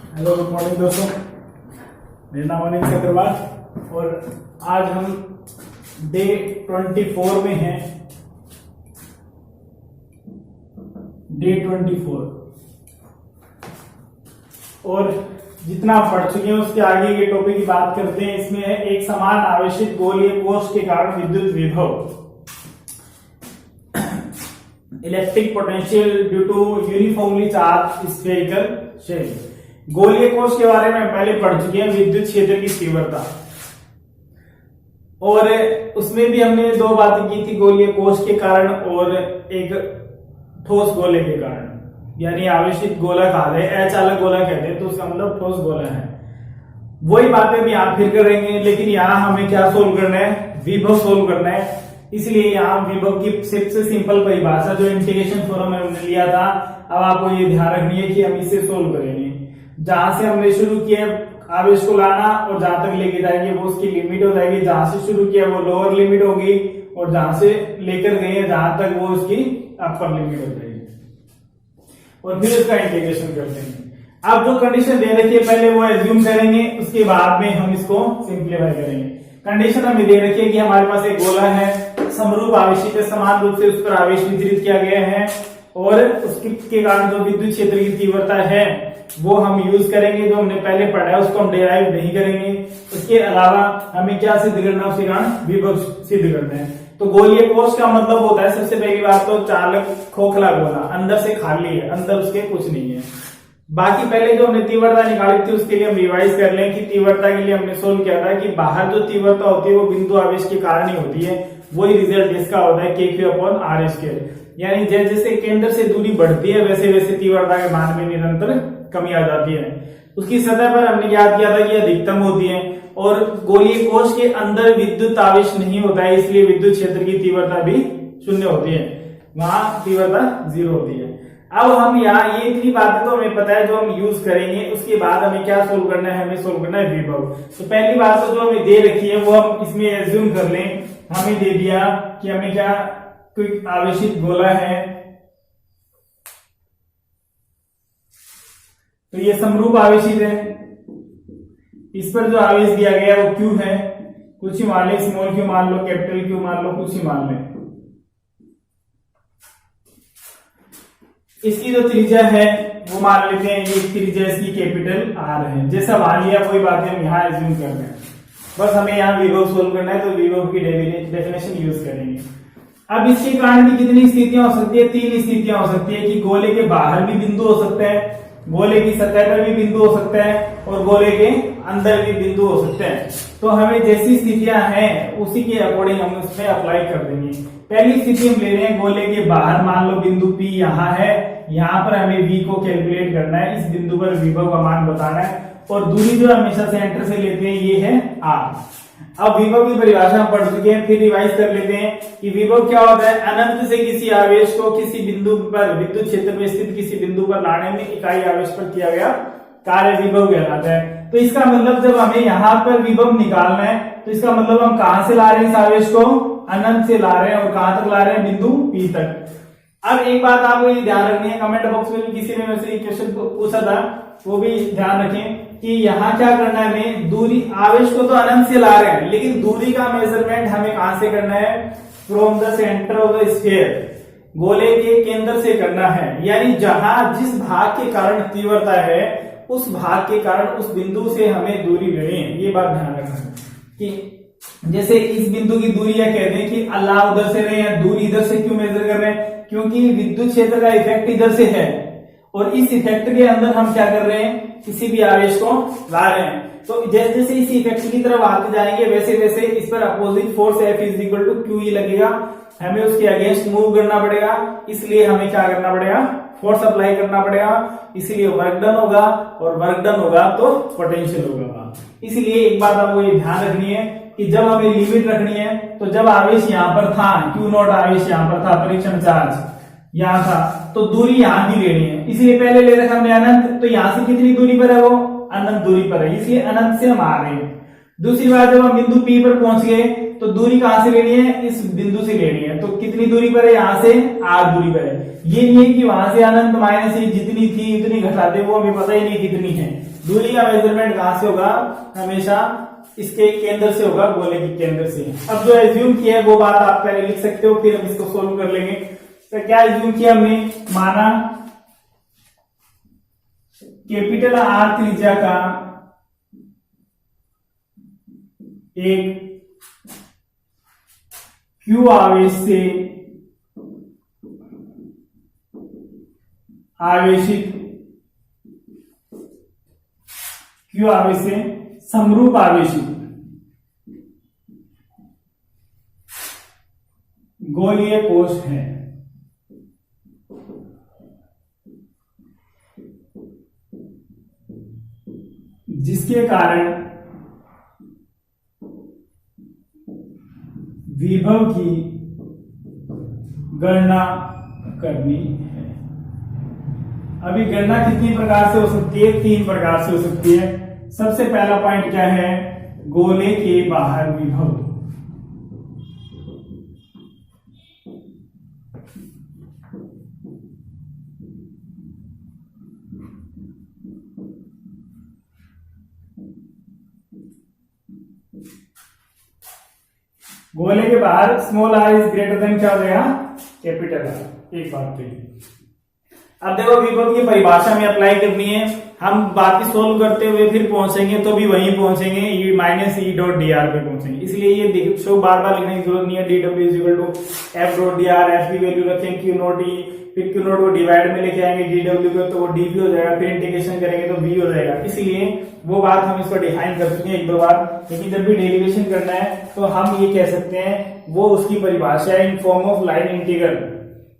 Hello, good morning दोस्तों। मेरा नाम अनिल अग्रवाल और आज हम डे 24 में हैं। डे 24 और जितना आप पढ़ चुके हैं उसके आगे के टॉपिक की बात करते हैं। इसमें है एक समान आवेशित गोलीय कोश के कारण विद्युत विभव, electric potential due to uniformly charged spherical shell. गोलीय कोश के बारे में पहले पढ़ चुके हैं, विद्युत क्षेत्र की तीव्रता, और उसमें भी हमने दो बातें की थी, गोलीय कोश के कारण और एक ठोस गोले के कारण। यानी आवेशित गोला कहा है, अचालक गोला कहते हैं, तो उसका मतलब ठोस गोला है। वही बातें भी आप फिर करेंगे, लेकिन यहाँ हमें क्या सोल्व करना है, विभव सोल्व करना है। इसलिए यहाँ विभव की सबसे सिंपल परिभाषा जो इंटीग्रेशन फॉर्म में हमने लिया था, अब आपको ये ध्यान रखनी है कि हम इसे सोल्व करेंगे। जहां से हमने शुरू किया आवेश को लाना और जहां तक लेके जाएंगे वो उसकी लिमिट हो जाएगी। जहां से शुरू किया वो लोअर लिमिट होगी और जहां से लेकर गए जहां तक वो उसकी अपर लिमिट हो जाएगी, और फिर उसका इंटीग्रेशन कर देंगे। अब जो कंडीशन दे रखी है पहले वो एज्यूम करेंगे, उसके बाद में हम इसको सिंप्लीफाई करेंगे। कंडीशन हमें दे रखी है कि हमारे पास एक गोला है, समरूप आवेशित है, समान रूप से उस पर आवेश वितरित किया गया है, और उसके कारण जो विद्युत क्षेत्र की तीव्रता है वो हम यूज करेंगे। जो हमने पहले पढ़ा है उसको हम डिराइव नहीं करेंगे। उसके अलावा हमें क्या सिद्ध करना है, उसके कारण विभव सिद्ध करना है। तो गोलीय कोश का मतलब होता है, सबसे पहली बात तो चालक खोखला गोला, अंदर से खाली है, अंदर उसके कुछ नहीं है। बाकी पहले जो हमने तीव्रता निकाली थी उसके लिए हम रिवाइज कर लें कि तीव्रता के लिए हमने सोल्व किया था कि बाहर जो तीव्रता होती है वो बिंदु आवेश के कारण ही होती है। वही रिजल्ट इसका होता है KQ/R²। यानी जैसे जैसे केंद्र से दूरी बढ़ती है वैसे वैसे तीव्रता के मान में निरंतर कमी आ जाती है। उसकी सतह पर हमने याद किया था कि अधिकतम होती है, और गोलीय कोश के अंदर विद्युत आवेश नहीं होता है, इसलिए विद्युत क्षेत्र की तीव्रता भी 0 होती है, वहां तीव्रता 0 होती है। अब हम यहाँ ये इतनी बातें तो हमें पता है जो हम यूज करेंगे। उसके बाद हमें क्या सोल्व करना है, हमें सोल्व करना है विभव। तो पहली बात तो जो हमें दे रखी है वो हम इसमें एज्यूम कर लें। हमें दे दिया कि हमें क्या, कोई आवेशित गोला है, तो ये समरूप आवेशित है, इस पर जो आवेश दिया गया है वो Q है, कुछ ही मान ले, स्मॉल q मान लो, कैपिटल Q मान लो, कुछ ही मान ले। इसकी जो त्रिज्या है वो मान लेते हैं, ये त्रिज्या इसकी कैपिटल R है। जैसा मान लिया वही बातें हम यहाँ एज्यूम कर रहे हैं। बस हमें यहाँ विभव सोल्व करना है, तो विभव की डेफिनेशन यूज करेंगे। अब इसके कारण भी कितनी स्थितियां हो सकती है, 3 स्थितियां हो सकती है कि गोले के बाहर भी बिंदु हो सकता है, गोले की सतह पर भी बिंदु हो सकता है, और गोले के अंदर भी बिंदु हो सकते हैं। तो हमें जैसी स्थितियां हैं उसी के अकॉर्डिंग हम उसमें अप्लाई कर देंगे। पहली स्थिति हम ले रहे हैं, गोले के बाहर मान लो बिंदु P यहाँ है, यहाँ पर हमें V को कैलकुलेट करना है, इस बिंदु पर विभव का मान बताना है, और दूरी जो हमेशा सेंटर से लेते हैं ये है R। अब विभव की परिभाषा हम पढ़ चुके हैं, फिर रिवाइज कर लेते हैं कि विभव क्या होता है। अनंत से किसी आवेश को किसी बिंदु पर, विद्युत क्षेत्र में स्थित किसी बिंदु पर लाने में इकाई आवेश पर किया गया कार्य विभव कहलाता है। तो इसका मतलब जब हमें यहाँ पर विभव निकालना है तो इसका मतलब हम कहां से ला रहे हैं इस आवेश को, अनंत से ला रहे हैं, और कहां तक ला रहे हैं, बिंदु P तक। अब एक बात आपको ये ध्यान रखनी है, कमेंट बॉक्स में भी किसी ने वैसे क्वेश्चन पूछा था, वो भी ध्यान रखें कि यहाँ क्या करना है, हमें दूरी, आवेश को तो अनंत से ला रहे हैं, लेकिन दूरी का मेजरमेंट हमें कहां से करना है, from the centre of the sphere, गोले के केंद्र से करना है। यानी जहां जिस भाग के कारण तीव्रता है उस भाग के कारण उस बिंदु से हमें दूरी लेनी है। ये बात ध्यान रखना कि जैसे इस बिंदु की दूरी है, कहते हैं कि अल्लाह उधर से रहे हैं, दूरी इधर से क्यों मेजर कर रहे हैं, क्योंकि विद्युत क्षेत्र का इफेक्ट इधर से है, और इस इफेक्ट के अंदर हम क्या कर रहे हैं, किसी भी आवेश को ला रहे हैं। तो जैसे जैसे इस इफेक्ट की तरफ आते जाएंगे वैसे वैसे इस पर अपोजिट फोर्स F = QE लगेगा, हमें उसके अगेंस्ट मूव करना पड़ेगा, इसलिए हमें क्या करना पड़ेगा, फोर्स अप्लाई करना पड़ेगा, इसलिए वर्क डन होगा, और वर्क डन होगा तो पोटेंशियल होगा। इसलिए एक बात आपको ये ध्यान रखनी है कि जब हमें लिमिट रखनी है, तो जब आवेश यहाँ पर था, Q0 आवेश यहाँ पर था, परीक्षण चार्ज यहाँ था, तो दूरी यहाँ की लेनी है। इसलिए पहले ले रखा हमने अनंत, तो यहाँ से कितनी दूरी पर है, वो अनंत दूरी पर है, इसलिए अनंत से हम आ रहे हैं। दूसरी बात, जब हम बिंदु P पर पहुंच गए तो दूरी कहां से लेनी है, इस बिंदु से लेनी है। तो कितनी दूरी पर है, यहां से R दूरी पर है। ये नहीं है कि वहां से अनंत माइनस जितनी थी उतनी घटाते, वो हमें पता ही नहीं कितनी है। दूरी का मेजरमेंट कहां से होगा, हमेशा इसके केंद्र से होगा, गोले के केंद्र से। अब जो एज्यूम किया है वो बात आप पहले लिख सकते हो, फिर हम इसको सोल्व कर लेंगे। तो क्या एज्यूम किया हमने, माना कैपिटल आर त्रिज्या का एक क्यू आवेश से आवेशित, क्यू आवेश से समरूप आवेशित गोलीय कोश है, जिसके कारण विभव की गणना करनी है। अभी गणना कितनी प्रकार से हो सकती है, 3 प्रकार से हो सकती है। सबसे पहला पॉइंट क्या है, गोले के बाहर विभव। गोले के बाहर small R is greater than क्या हो जाएगा, कैपिटल आर। एक बात तो ये। अब देखो विभव की परिभाषा में अप्लाई करनी है, हम बाकी सोल्व करते हुए फिर पहुंचेंगे तो भी वहीं पहुंचेंगे, E minus E dot D R पे पहुंचेंगे। इसलिए ये देखो बार बार लिखने की जरूरत नहीं है। D W is equal to F dot D R, F की वैल्यू रखेंगे क्यू नॉट ई, फिर क्यू नॉट को डिवाइड में लेके आएंगे डी डब्ल्यू को, तो वो डी भी हो जाएगा, फिर इंटीग्रेशन करेंगे तो वी हो जाएगा। इसलिए वो बात हम इसको डिफाइन कर चुके हैं 1-2 बार, लेकिन जब भी डेरिवेशन करना है तो हम ये कह सकते हैं वो उसकी परिभाषा है in form of line integral.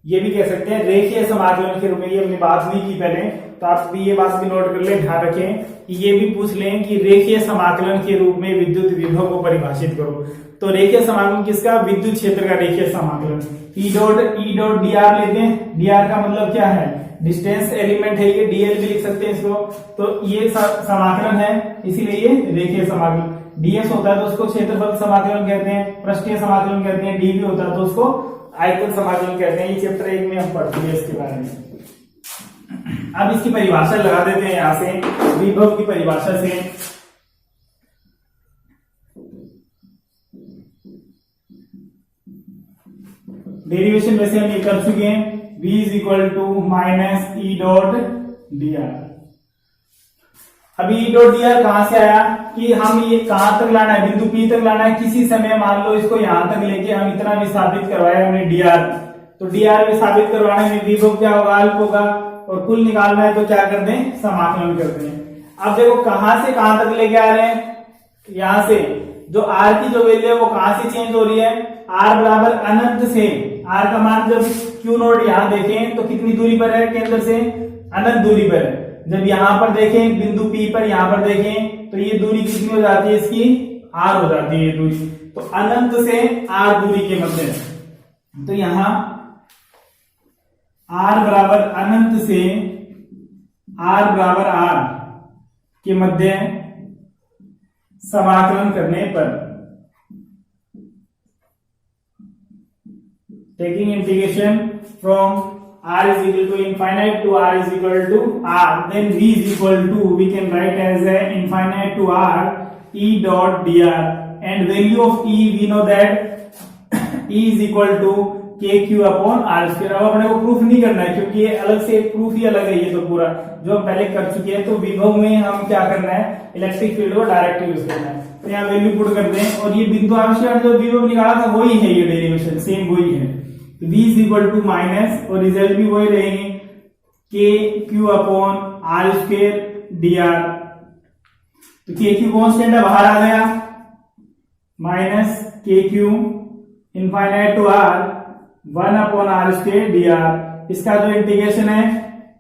ये भी कह सकते हैं रेखीय समाकलन के रूप में। ये अपनी बात नहीं की पहले, तो आप भी ये बात भी नोट कर लें, ध्यान रखें कि ये भी पूछ लें कि रेखीय समाकलन के रूप में विद्युत विभव को परिभाषित करो। तो रेखीय समाकलन किसका, विद्युत क्षेत्र का रेखीय समाकलन। ई डॉट डी आर लेते हैं, डी आर का मतलब क्या है, डिस्टेंस एलिमेंट है, ये डीएल भी लिख सकते हैं इसको। तो ये समाकलन है, इसीलिए ये रेखीय समाकलन। डीएस होता है तो उसको क्षेत्रफल समाकलन कहते हैं, पृष्ठीय समाकलन कहते हैं। डीवी होता है तो उसको आयतन समाकलन कहते हैं। ये चैप्टर 1 में हम पढ़ चुके हैं इसके बारे में। अब इसकी परिभाषा लगा देते हैं यहां से, विभव की परिभाषा से। डेरिवेशन वैसे हम ये कर चुके हैं, v is equal to minus E dot D R. अभी ई डॉट डी आर कहां से आया कि हम ये कहां तक लाना है, बिंदु P तक लाना है। किसी समय मान लो इसको यहां तक लेके हम इतना भी साबित करवाया हमने dr, तो dr भी साबित करवाने में विभव क्या होगा, अल्प होगा, और कुल निकालना है तो क्या कर दें, समाकलन करते हैं। अब देखो कहां से कहां तक लेके आ रहे हैं, यहां से जो r की जो वैल्यू है वो कहां से चेंज हो रही है, r बराबर अनंत से। r का मान जब क्यू नोट यहां देखें तो कितनी दूरी पर है, केंद्र से अनंत दूरी पर है। जब यहां पर देखें बिंदु P पर, यहां पर देखें तो ये दूरी कितनी हो जाती है, इसकी r हो जाती है ये दूरी। तो अनंत से r दूरी के मध्य, तो यहां r बराबर अनंत से r बराबर r के मध्य समाकलन करने पर, taking integration from r is equal to infinite to r is equal to r, then v is equal to, we can write as a infinite to r e dot dr, and value of e we know that e is equal to kq upon r square। अब अपने को proof नहीं करना है क्योंकि ये अलग से प्रूफ ही अलग है, ये तो पूरा जो हम पहले कर चुके हैं। तो विभव में हम क्या करना है, इलेक्ट्रिक फील्ड को डायरेक्ट यूज करना है। तो यहाँ वैल्यू पुट कर दें, और ये बिंदु आविष्कार जो विभव निकाला था वही है, ये डेरिवेशन सेम वही है। v is equal to minus, और रिजल्ट भी वही रहेंगे, K Q upon R square D R. तो के क्यू कॉन्स्टेंट है, बाहर आ गया, minus K Q infinite to R 1 upon R square D R. इसका जो इंटीग्रेशन है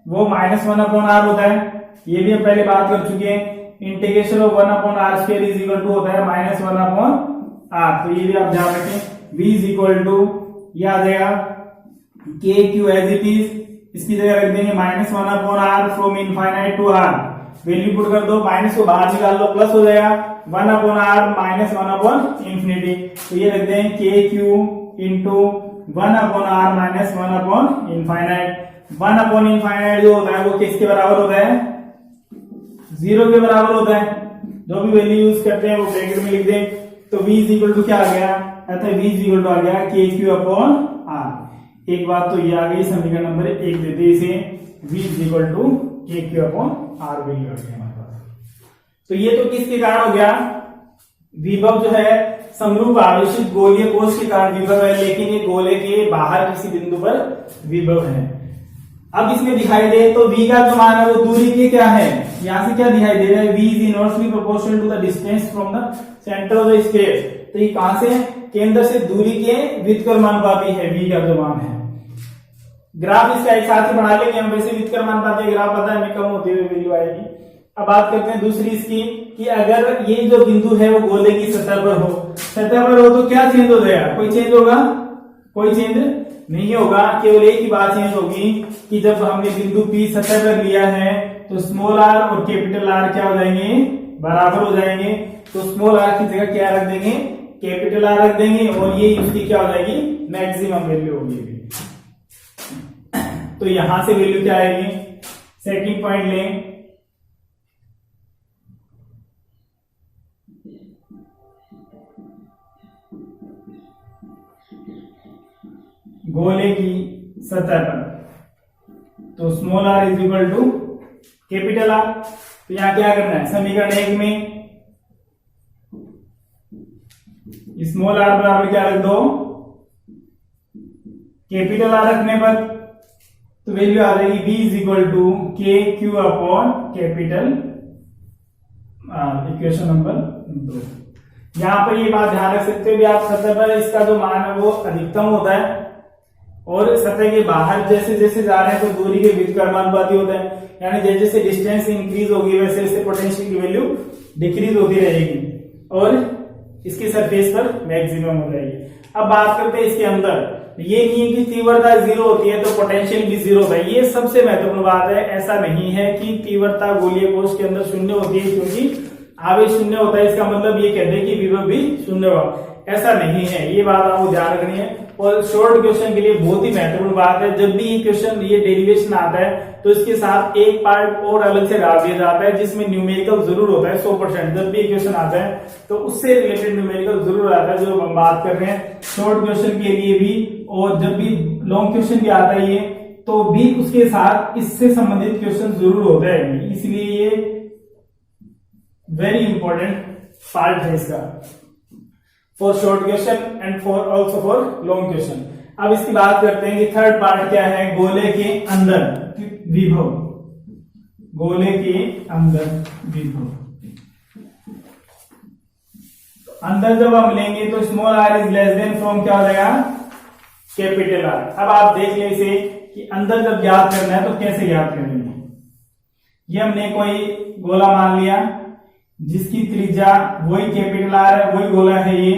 वो -1 अपॉन आर होता है, ये भी हम पहले बात कर चुके हैं। Integration of 1 upon R square is equal to होता है -1 अपॉन आर। तो ये भी आप ध्यान रखें, v इज इक्वल टू ये आ जाएगा के क्यू एज इट इज, इसकी जगह रख देंगे -1 upon R from infinite to R. Value put कर दो, माइनस को बाहर निकाल लो, प्लस हो जाएगा 1 अपॉन आर -1 अपॉन इंफिनिटी। तो ये रख दें K Q into 1 upon R -1 upon infinite. 1 upon infinite जो होता है वो किसके बराबर होता है, 0 के बराबर होता है, जो भी वैल्यू यूज करते हैं वो ब्रैकेट में लिख दें। तो v इज इक्वल टू क्या आ गया, अतः v इज इक्वल टू आ गया KQ अपॉन R। एक बात तो ये आ गई, समीकरण नंबर 1 देते इसे, v is equal to KQ upon R value आ गई हमारे पास। तो ये तो किसके कारण हो गया, विभव जो है समरूप आवेशित गोलीय कोश के कारण विभव है, लेकिन ये गोले के बाहर किसी बिंदु पर विभव है। अब इसमें दिखाई दे तो v का जो मान है वो दूरी के क्या है, यहां से क्या दिखाई दे रहा है, v is inversely proportional to the distance from the centre of the sphere. तो ये कहां से, केंद्र से दूरी के व्युत्क्रमानुपाती है v का जो मान है। ग्राफ इसका एक साथ ही बना लेंगे हम, वैसे व्युत्क्रमानुपाती ग्राफ पता है हमें कम होती हुई वैल्यू आएगी। अब बात करते हैं दूसरी इसकी कि अगर ये जो बिंदु है वो गोले की सतह पर हो, सतह पर हो तो क्या चेंज हो जाएगा, कोई चेंज होगा, कोई चेंज नहीं होगा। केवल एक ही बात चेंज होगी कि जब हमने बिंदु P सतह पर लिया है तो स्मॉल r और कैपिटल R क्या हो जाएंगे, बराबर हो जाएंगे। तो स्मॉल r की जगह क्या रख देंगे, कैपिटल R रख देंगे, और ये उसकी क्या हो जाएगी, मैक्सिमम वैल्यू होगी। तो यहां से वैल्यू क्या आएगी, सेकंड पॉइंट लें, गोले की सतह पर, तो small r is equal to capital R। तो यहां क्या करना है, समीकरण 1 में स्मॉल r बराबर क्या रख दो, कैपिटल R रखने पर तो वैल्यू आ जाएगी v is equal to KQ upon capital R। Equation number 2। यहां पर ये बात ध्यान रख सकते हो भी आप, सतह पर इसका जो मान है वो अधिकतम होता है और सतह के बाहर जैसे जैसे जा रहे हैं तो दूरी के व्युत्क्रमानुपाती होता है, यानी जैसे जैसे डिस्टेंस इंक्रीज होगी वैसे वैसे पोटेंशियल की वैल्यू डिक्रीज होती रहेगी और इसकी सरफेस पर मैक्सिमम हो जाएगी। अब बात करते हैं इसके अंदर, ये नहीं है कि तीव्रता 0 होती है तो पोटेंशियल भी 0 होता है, ये सबसे महत्वपूर्ण बात है। ऐसा नहीं है कि तीव्रता गोलीय कोश के अंदर शून्य होती है क्योंकि आवेश शून्य होता है, इसका मतलब ये कहते हैं कि विभव भी शून्य होगा, ऐसा नहीं है। ये बात आपको ध्यान रखनी है। और शॉर्ट क्वेश्चन के लिए बहुत ही महत्वपूर्ण बात है, जब भी ये क्वेश्चन ये डेरिवेशन आता है तो इसके साथ एक पार्ट और अलग से डाल दिया जाता है जिसमें न्यूमेरिकल जरूर होता है 100%। जब भी क्वेश्चन आता है तो उससे रिलेटेड न्यूमेरिकल जरूर आता है, जो हम बात कर रहे हैं शॉर्ट क्वेश्चन के लिए भी। और जब भी लॉन्ग क्वेश्चन भी आता है ये तो भी उसके साथ इससे संबंधित क्वेश्चन जरूर होता है, इसलिए ये वेरी इंपॉर्टेंट पार्ट है इसका, for short question and for also for long question. अब इसकी बात करते हैं कि थर्ड पार्ट क्या है, गोले के अंदर विभव, गोले के अंदर विभव। अंदर जब हम लेंगे तो small r is less than from क्या हो जाएगा, कैपिटल R। अब आप देख लें इसे कि अंदर जब ज्ञात करना है तो कैसे ज्ञात करेंगे। ये हमने कोई गोला मान लिया जिसकी त्रिज्या वही कैपिटल R है, वही गोला है ये,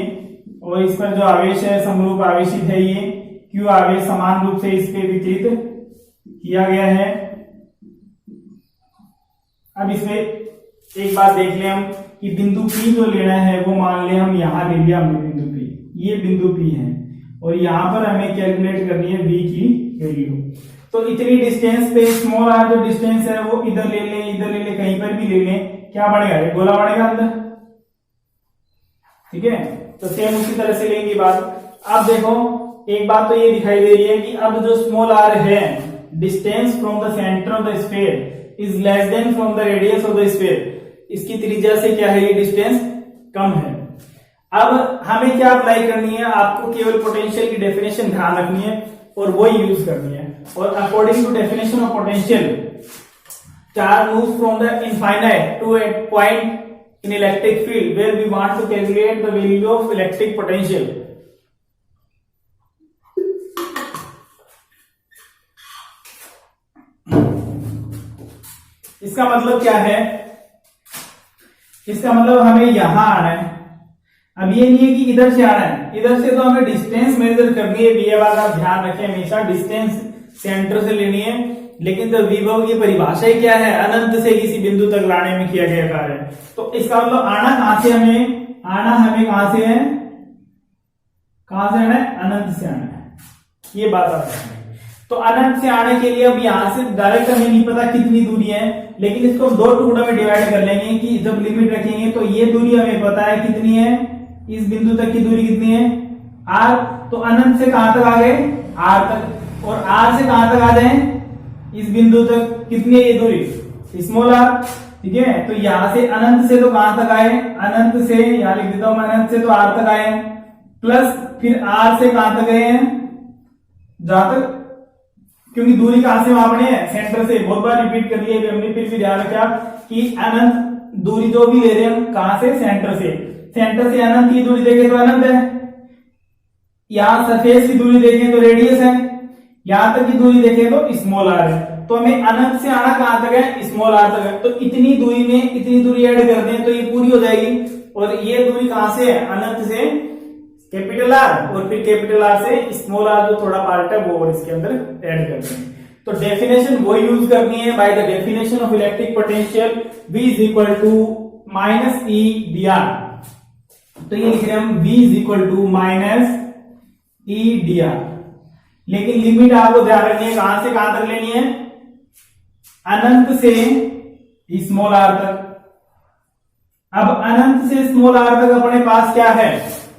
और इस पर जो आवेश है समरूप आवेशित है ये Q आवेश समान रूप से इस पे वितरित किया गया है। अब इसमें एक बात देख लें हम कि बिंदु P जो लेना है वो मान लें हम यहां ले लिया हमने बिंदु P, ये बिंदु P है और यहां पर हमें कैलकुलेट करनी है V की वैल्यू। तो इतनी डिस्टेंस पे स्मॉल r जो डिस्टेंस है वो इधर ले लें, इधर ले लें, कहीं पर भी ले लें, क्या बनेगा, ये गोला बनेगा अंदर, ठीक है। तो सेम उसी तरह से लेंगे बात। अब देखो एक बात तो ये दिखाई दे रही है कि अब जो स्मॉल r है, distance from the centre of the sphere is less than from the radius of the sphere, इसकी त्रिज्या से क्या है ये डिस्टेंस कम है। अब हमें क्या अप्लाई करनी है, आपको केवल पोटेंशियल की डेफिनेशन ध्यान रखनी है और वो यूज करनी है। और according to definition of potential, charge moves from the infinite to a point in electric field where we want to calculate the value of electric potential. इसका मतलब क्या है, इसका मतलब हमें यहां आना है। अब ये नहीं है कि इधर से आना है, इधर से तो हमें डिस्टेंस मेजर करनी है। ये बात आप ध्यान रखें, हमेशा डिस्टेंस सेंटर से लेनी है, लेकिन जब विभव की परिभाषा ही क्या है, अनंत से किसी बिंदु तक लाने में किया गया कार्य है। तो इसका मतलब आना कहां से, हमें आना हमें कहां से है, कहां से आना है, अनंत से आना है। ये बात आप समझेंगे। तो अनंत से आने के लिए अब यहां से डायरेक्ट हमें नहीं पता कितनी दूरी है, लेकिन इसको हम दो टुकड़ों में डिवाइड कर लेंगे कि जब लिमिट रखेंगे तो ये दूरी हमें पता है कितनी है, इस बिंदु तक की दूरी कितनी है r। तो अनंत से कहां तक आ गए r तक, और r से कहां तक आ जाए इस बिंदु तक, कितनी है ये दूरी स्मॉल r। ठीक है, तो यहां से अनंत से तो कहां तक आए, अनंत से यहां लिख देता हूं मैं, अनंत से तो r तक आए, प्लस फिर r से कहां तक गए हैं जहां तक, क्योंकि दूरी कहां से मापनी है सेंटर से, बहुत बार रिपीट कर लिया हमने, फिर भी ध्यान रखा कि अनंत दूरी जो भी ले रहे हैं हम कहां से, सेंटर से, सेंटर से अनंत की दूरी देखें तो अनंत है, यहां सरफेस की दूरी देखें तो रेडियस है, यहां तक की दूरी देखें तो स्मॉल r है। तो हमें अनंत से आना कहां तक है, स्मॉल r तक है, तो इतनी दूरी में इतनी दूरी ऐड कर दें तो ये पूरी हो जाएगी। और ये दूरी कहां से है, अनंत से कैपिटल R, और फिर कैपिटल R से स्मॉल r जो थोड़ा पार्ट है वो और इसके अंदर ऐड करते हैं। तो डेफिनेशन वो यूज करनी है, by the definition of electric potential V is equal to minus E D R. तो ये लिख रहे हैं हम V is equal to minus E D R, लेकिन लिमिट आपको ध्यान रखनी है कहां से कहां तक लेनी है, अनंत से स्मॉल r तक। अब अनंत से स्मॉल r तक अपने पास क्या है,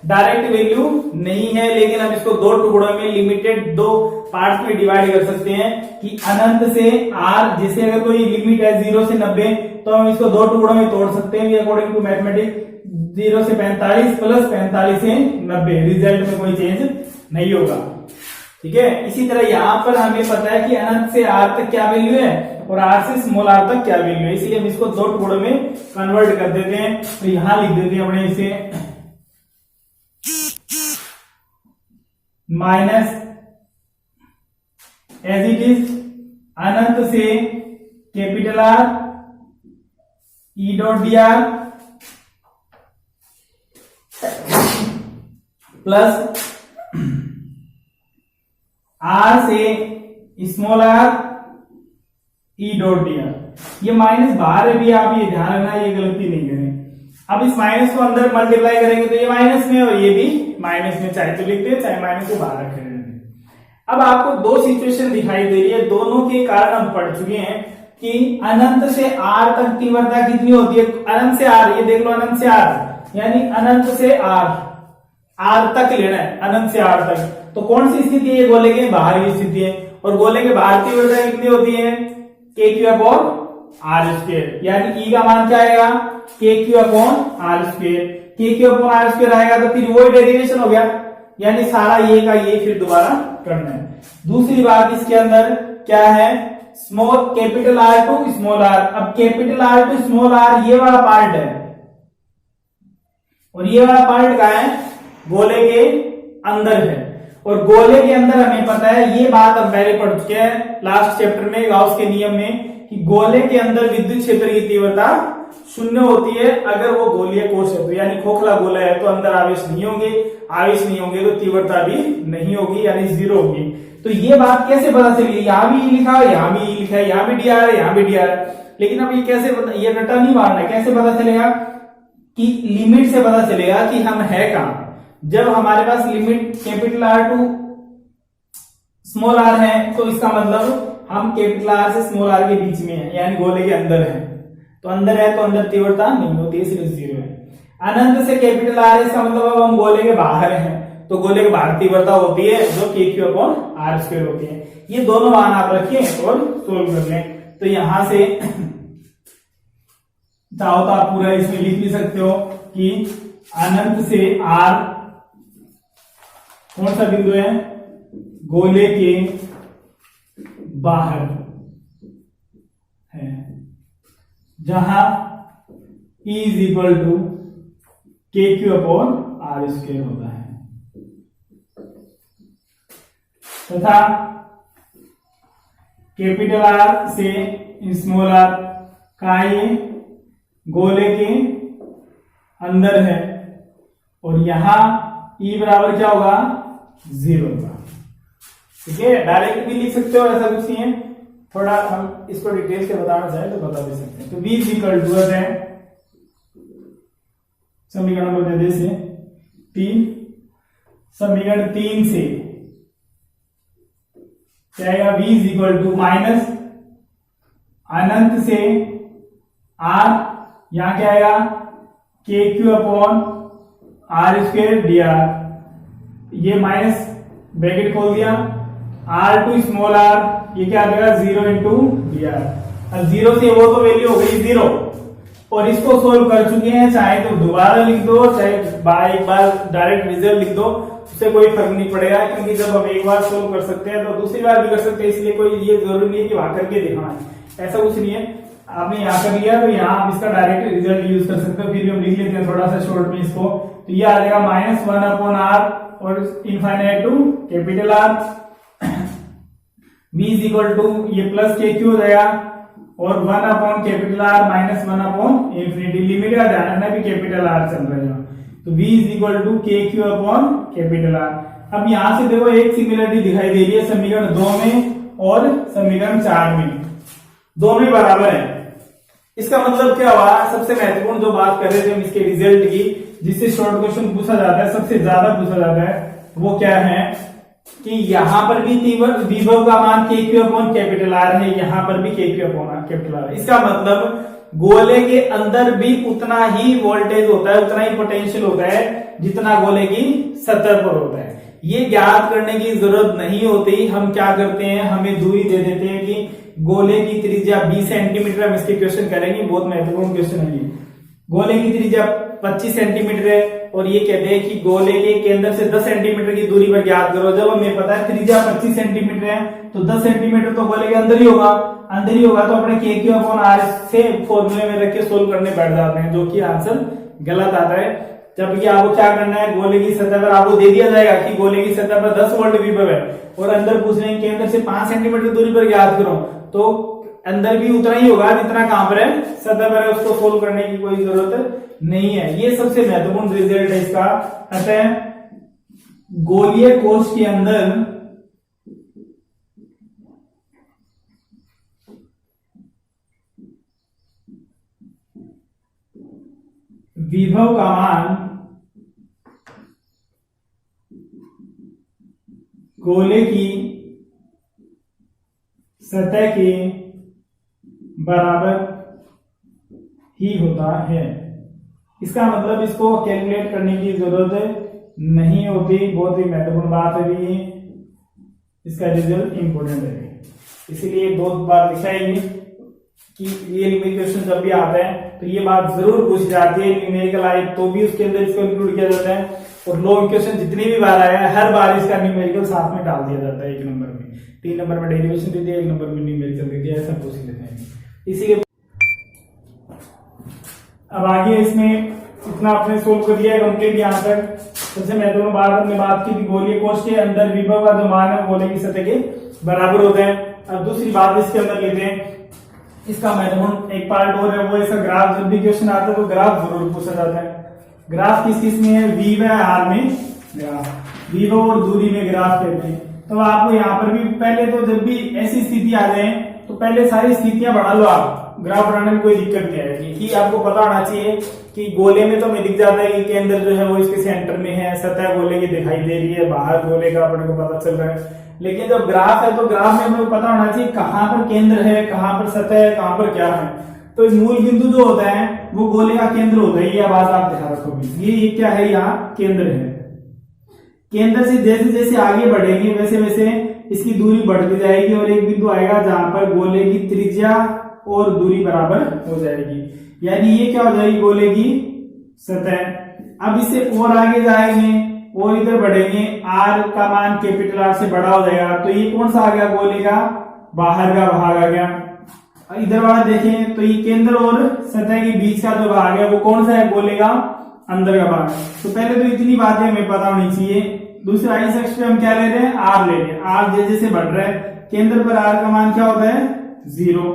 डायरेक्ट वैल्यू नहीं है, लेकिन हम इसको दो टुकड़ों में लिमिटेड दो पार्ट्स में डिवाइड कर सकते हैं कि अनंत से r, जैसे अगर कोई लिमिट है 0 से 90 तो हम इसको दो टुकड़ों में तोड़ सकते हैं अकॉर्डिंग टू मैथमेटिक्स, 0 से 45 प्लस 45 से 90, रिजल्ट में कोई चेंज नहीं होगा। ठीक है, इसी तरह यहां पर हमें पता है कि अनंत से r तक क्या वैल्यू है और r से स्मॉल r तक क्या वैल्यू है, इसलिए हम इसको दो टुकड़ों में कन्वर्ट कर देते हैं। तो यहां लिख देते हैं अपने इसे माइनस एज इट इज अनंत से capital R E dot D are plus R से स्मॉल r ई डॉट डी आर। ये माइनस बाहर है भी, आप ये ध्यान रखना, ये गलती नहीं करें। अब इस माइनस को अंदर मल्टीप्लाई करेंगे तो ये माइनस में और ये भी माइनस में, चाहे तो लिखते हैं चाहे माइनस को बाहर रखें। अब आपको दो सिचुएशन दिखाई दे रही है, दोनों के कारण हम पढ़ चुके हैं कि अनंत से r तक तीव्रता कितनी होती है, अनंत से r, ये देख लो अनंत से r, यानी अनंत से r तक लेना है, अनंत से r तक। तो कौन सी स्थिति है, गोले के बाहर की स्थिति है, और गोले के बाहर तीव्रता कितनी होती है, के क्यू अपॉन आर स्क्वायर, यानी ई का मान क्या आएगा, K Q upon are square, के क्यू अपॉन आर स्क्वायर आएगा तो फिर वो डेरिवेशन हो गया, यानी सारा ये का ये फिर दोबारा करना है। दूसरी बात इसके अंदर क्या है, small capital R to small r। अब capital R to small r ये वाला पार्ट है, और ये वाला पार्ट कहाँ है, गोले के अंदर है, और गोले के अंदर हमें पता है, ये बात हम पहले पढ़ चुके हैं लास्ट चैप्टर में गाउस के नियम में, कि गोले के अंदर विद्युत क्षेत्र की तीव्रता शून्य होती है अगर वो गोलीय कोश है, तो यानी खोखला गोला है तो अंदर आवेश नहीं होंगे, आवेश नहीं होंगे तो तीव्रता भी नहीं होगी, यानी जीरो होगी। तो ये बात कैसे पता चली, यहां भी लिखा है, यहां भी लिखा है, यहां भी डी आर है, यहां भी डी आर है, लेकिन अब ये कैसे पता, ये रटा नहीं मारना है, कैसे पता चलेगा कि लिमिट से पता चलेगा कि हम है कहां, जब हमारे पास limit capital R to small r है तो इसका मतलब हम कैपिटल R से स्मॉल r के बीच में है, यानी गोले के अंदर है, तो अंदर है तो अंदर तीव्रता नहीं होती, इसलिए जीरो है। अनंत से कैपिटल R है, इसका मतलब अब हम गोले के बाहर हैं, तो गोले के बाहर तीव्रता होती है जो के क्यू अपॉन आर स्क्वायर होती है। ये दोनों मान आप रखिए और सोल्व कर लें। तो यहां से चाहो तो आप पूरा इसमें लिख भी सकते हो कि अनंत से R कौन सा बिंदु है, गोले के बाहर है, जहां E इज इक्वल टू के क्यू अपॉन आर स्क्वायर होता है, तथा कैपिटल R से स्मॉल r का ये गोले के अंदर है, और यहां E बराबर क्या होगा, जीरो होगा। ठीक है, डायरेक्ट भी लिख सकते हो, ऐसा कुछ नहीं है, थोड़ा हम इसको डिटेल से बताना चाहे तो बता भी सकते हैं। तो V इक्वल टू है समीकरण नंबर दे से 3, समीकरण 3 से क्या आएगा, v is equal to minus अनंत से r, यहां क्या आएगा K Q upon R square D R, ये माइनस ब्रैकेट खोल दिया, आर टू स्मॉल आर, ये क्या आ जाएगा 0 इंटू डी आर। अब 0 से वो तो वैल्यू हो गई 0, और इसको सोल्व कर चुके हैं, चाहे तो दोबारा लिख दो चाहे एक बार डायरेक्ट रिजल्ट लिख दो, उससे कोई फर्क नहीं पड़ेगा, क्योंकि जब हम एक बार सोल्व कर सकते हैं तो दूसरी बार भी कर सकते हैं, इसलिए कोई ये जरूरी नहीं है कि वहां करके दिखाना है, ऐसा कुछ नहीं है। आपने यहाँ कर लिया तो यहाँ आप इसका डायरेक्ट रिजल्ट यूज कर सकते हो, फिर भी हम लिख लेते हैं थोड़ा सा शॉर्ट में इसको, तो ये आ जाएगा -1 अपॉन आर और infinite to capital R, v is equal to ये प्लस के क्यू हो जाएगा, और 1 अपॉन capital R minus 1 upon infinity, limit का ध्यान रखना भी कैपिटल आर चल रहा है, तो v इज इक्वल टू के क्यू अपॉन कैपिटल आर। अब यहां से देखो एक सिमिलरिटी दिखाई दे रही है समीकरण 2 में और समीकरण 4 में, दोनों बराबर है। इसका मतलब क्या हुआ, सबसे महत्वपूर्ण जो बात कर रहे थे हम इसके रिजल्ट की, जिससे शॉर्ट क्वेश्चन पूछा जाता है, सबसे ज्यादा पूछा जाता है, वो क्या है कि यहाँ पर भी विभव का मान के क्यू अपॉन कैपिटल आर है, यहाँ पर भी के क्यू अपॉन कैपिटल आर है। इसका मतलब गोले के अंदर भी उतना ही वोल्टेज होता है, उतना ही पोटेंशियल होता है जितना गोले की सतह पर होता है। ये ज्ञात करने की जरूरत नहीं होती, हम क्या करते हैं, हमें दूरी दे देते हैं कि गोले की त्रिज्या 20 सेंटीमीटर, हम इसके क्वेश्चन करेंगे, बहुत महत्वपूर्ण क्वेश्चन है ये। गोले की त्रिज्या 25 सेंटीमीटर है और ये कहते हैं कि गोले के केंद्र से 10 सेंटीमीटर की दूरी पर ज्ञात करो। जब हमें पता है त्रिज्या 25 सेंटीमीटर है तो 10 सेंटीमीटर तो गोले के अंदर ही होगा, तो अपने के क्यू अपॉन आर से फॉर्मूले में रख के सोल्व करने बैठ जाते हैं, जो कि आंसर गलत आता है। जबकि आपको क्या करना है, गोले की सतह पर आपको दे दिया जाएगा कि गोले की सतह पर 10 वोल्ट विभव है और अंदर पूछ रहे हैं केंद्र से 5 सेंटीमीटर दूरी पर ज्ञात करो, तो अंदर भी उतना ही होगा जितना कहां पर है, सतह पर है, उसको सोल्व करने की कोई जरूरत नहीं है। ये सबसे महत्वपूर्ण रिजल्ट है इसका। अतः गोलीय कोश के अंदर विभव का मान गोले की सतह के बराबर ही होता है। इसका मतलब इसको कैलकुलेट करने की जरूरत नहीं होती, बहुत ही महत्वपूर्ण बात है भी, इसका रिजल्ट इंपोर्टेंट है, इसीलिए 2 बार दिखाएंगे कि रियल क्वेश्चन जब भी आता है तो ये बात जरूर पूछ जाती है, न्यूमेरिकल आए तो भी उसके अंदर इसको इंक्लूड किया जाता है, और लॉन्ग क्वेश्चन जितनी भी बार आया है हर बार इसका न्यूमेरिकल साथ में डाल दिया जाता है। 1 नंबर में 3 नंबर में डेरिवेशन दे दिया, 1 नंबर में न्यूमेरिकल दे दिया, ऐसा पूछ लेते हैं। इसीलिए अब आगे इसमें इतना आपने सोल्व कर दिया है कंप्लीट। यहाँ तक सबसे महत्वपूर्ण बात हमने बात की, गोलीय कोश के अंदर विभव का जो मान है गोले की सतह के बराबर होता है। अब दूसरी बात इसके अंदर लेते हैं, इसका महत्वपूर्ण एक पार्ट और है, वो ऐसा ग्राफ, जब भी क्वेश्चन आता है तो ग्राफ जरूर पूछा जाता है। ग्राफ किस में है, वी व आर में ग्राफ, विभव और दूरी में ग्राफ कहते हैं। तो आपको यहाँ पर भी पहले तो जब भी ऐसी स्थिति आ जाए तो पहले सारी स्थितियां बढ़ा लो, आप ग्राफ बनाने में कोई दिक्कत नहीं आएगी। कि आपको पता होना चाहिए कि गोले में तो हमें दिख जाता है कि केंद्र जो है वो इसके सेंटर में है, सतह गोले की दिखाई दे रही है, बाहर गोले का अपने को पता चल रहा है। लेकिन जब ग्राफ है तो ग्राफ में हमें पता होना चाहिए कहाँ पर केंद्र है, कहाँ पर सतह है, कहाँ पर क्या है। तो मूल बिंदु जो होता है वो गोले का केंद्र होता है, ये बात आप ध्यान रखोगे। ये क्या है, यहाँ केंद्र है। केंद्र से जैसे जैसे आगे बढ़ेंगे वैसे वैसे इसकी दूरी बढ़ती जाएगी और एक बिंदु आएगा जहां पर गोले की त्रिज्या और दूरी बराबर हो जाएगी, यानी ये क्या हो जाएगी, गोले की सतह। अब इससे और आगे जाएंगे और इधर बढ़ेंगे, आर का मान कैपिटल आर से बड़ा हो जाएगा, तो ये कौन सा आ गया, गोले का बाहर का भाग आ गया। इधर वाला देखें तो ये केंद्र और सतह के बीच का जो भाग है वो कौन सा है, गोले का अंदर का भाग। तो पहले तो इतनी बातें हमें पता होनी चाहिए। दूसरा इस अक्ष पे हम क्या ले रहे हैं, आर ले रहे हैं। आर जैसे जैसे बढ़ रहा है केंद्र पर आर का मान क्या होता है, 0।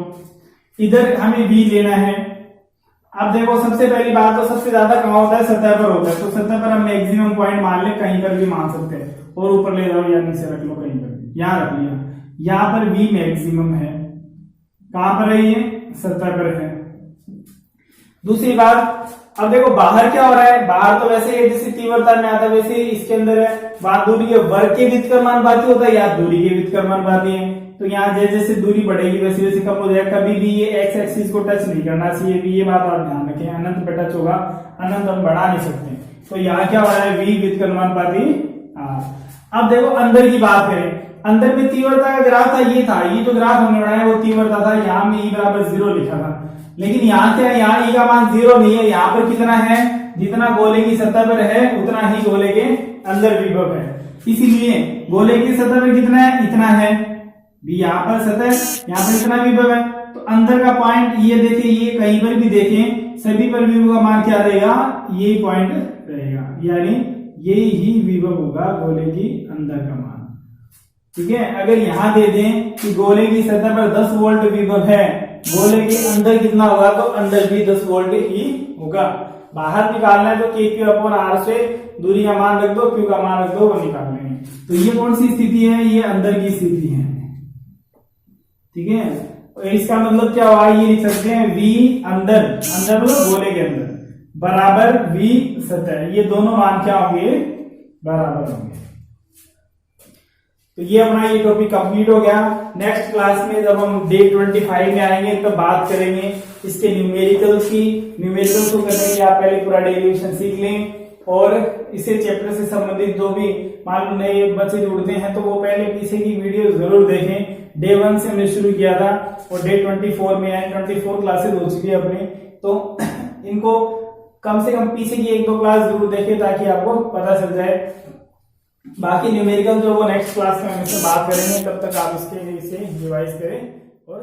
इधर हमें v लेना है। अब देखो सबसे पहली बात तो सबसे ज्यादा कहाँ होता है, सतह पर होता है। तो सतह पर हम मैक्सिमम पॉइंट मान ले, कहीं पर भी मान सकते हैं, और ऊपर ले जाओ या नीचे रख लो, कहीं पर यहाँ रख लिया। यहाँ पर v मैक्सिमम है, कहां पर है, ये सतह पर है। दूसरी बात अब देखो बाहर क्या हो रहा है, बाहर तो वैसे ही जैसे तीव्रता में आता है वैसे ही इसके अंदर है, वहां दूरी के वर्ग के वित्त का अनुपाती होता है, यहाँ दूरी के वित्त का अनुपाती है। तो यहाँ जैसे जैसे दूरी बढ़ेगी वैसे वैसे कम हो जाएगा। कभी भी ये एक्स एक्सिस को टच नहीं करना चाहिए, भी ये बात आप ध्यान रखें, अनंत पे टच होगा, अनंत हम बढ़ा नहीं सकते। तो यहाँ क्या हो रहा है, v वित्त का अनुपाती r। अब देखो अंदर की बात करें, अंदर में तीव्रता का ग्राफ था, ये था, ये जो ग्राफ हमने बनाया वो तीव्रता था, यहाँ में e बराबर 0 लिखा था। लेकिन यहाँ क्या है, यहाँ e का मान 0 नहीं है, यहाँ पर कितना है, जितना गोले की सतह पर है उतना ही गोले के अंदर विभव है। इसीलिए गोले की सतह पर कितना है, इतना है, भी यहाँ पर सतह, यहाँ पर इतना विभव है। तो अंदर का पॉइंट ये देखें, ये कहीं पर भी देखें, सभी पर विभव का मान क्या रहेगा, यही पॉइंट रहेगा, यानी यही ही विभव होगा गोले की अंदर का मान। ठीक है, अगर यहाँ दे दें कि गोले की सतह पर 10 वोल्ट विभव है, गोले के अंदर कितना होगा, तो अंदर भी 10 वोल्ट ही होगा। बाहर निकालना है तो KQ/R से दूरी का मान रख दो, Q का मान रख दो, वो निकाल लेंगे। तो ये कौन सी स्थिति है, ये अंदर की स्थिति है। ठीक है, तो इसका मतलब क्या हुआ, ये लिख सकते हैं V अंदर, अंदर मतलब गोले के अंदर, बराबर V सतह, ये दोनों मान क्या होंगे, बराबर होंगे। तो ये अपना ये टॉपिक कंप्लीट हो गया। नेक्स्ट क्लास में जब हम डे 25 में आएंगे तब बात करेंगे इसके न्यूमेरिकल्स की। न्यूमेरिकल्स को करने के लिए आप पहले पूरा डेरिवेशन सीख लें, और इसे चैप्टर से संबंधित जो भी मान लो नए बच्चे जुड़ते हैं तो वो पहले पीछे की वीडियो जरूर देखें। डे 1 से हमने शुरू किया था और डे 24 में आए, 24 क्लासेस हो चुकी है अपनी, तो इनको कम से कम पीछे की 1-2 क्लास जरूर देखें ताकि आपको पता चल जाए। बाकी न्यूमेरिकल जो वो नेक्स्ट क्लास में हम इससे बात करेंगे, तब तक आप इसे रिवाइज करें और